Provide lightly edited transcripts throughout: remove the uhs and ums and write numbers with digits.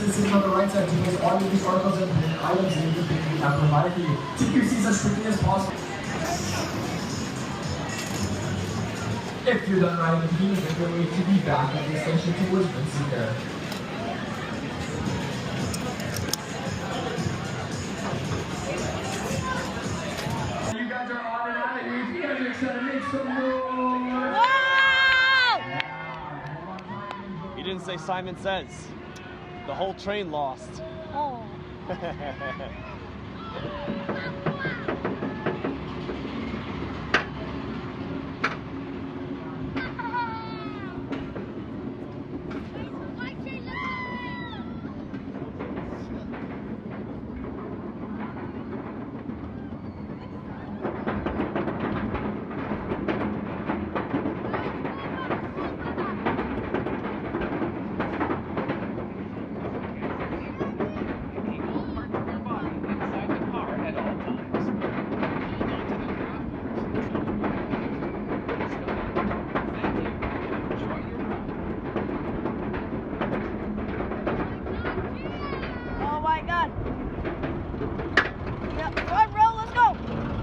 Sitting on the right side to place all of these articles and items in the bin we have provided for you. Take your seats as quickly as possible. If you're done riding the Behemoth, make your way to the back of the station towards Vincent there. You guys are on and out of here. If you guys are excited, make some noise. You didn't say Simon Says. The whole train lost. Oh.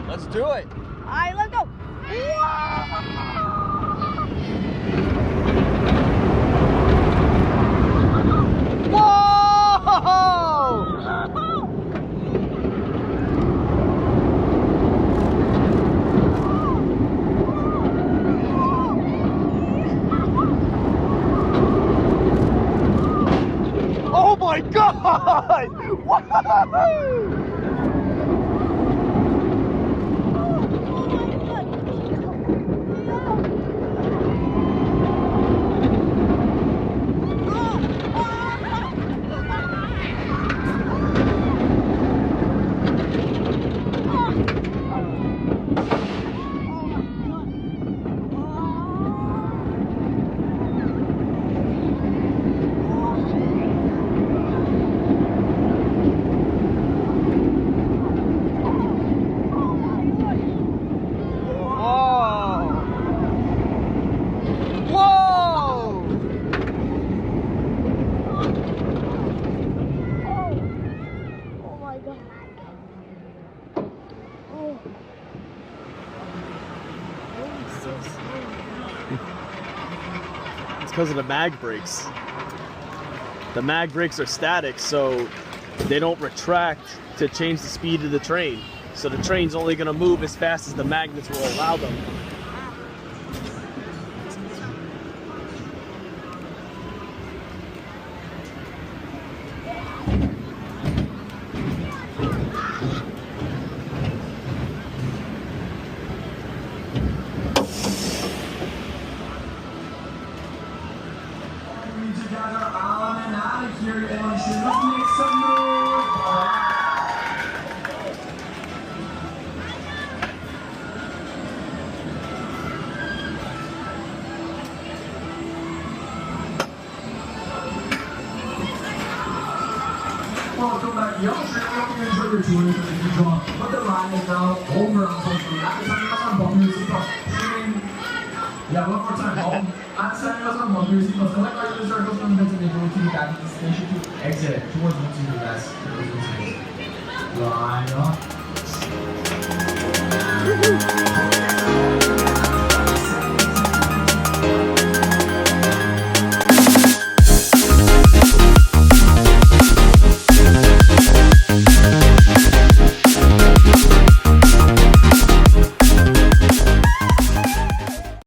Let's do it. All right, let's go. Oh my God! Whoa! It's because of the mag brakes. The mag brakes are static, so they don't retract to change the speed of the train. So the train's only going to move as fast as the magnets will allow them. Welcome back, y'all. Sure, we hope you enjoyed your tour with the Vaughan. But the ride is now over on social media. At the time, you on Bolliger and yeah, one more time. At the time, you on Bolliger and Mabillard. Select our user circles from the to make way to the back of the station to exit towards Vincent Gas. Line up.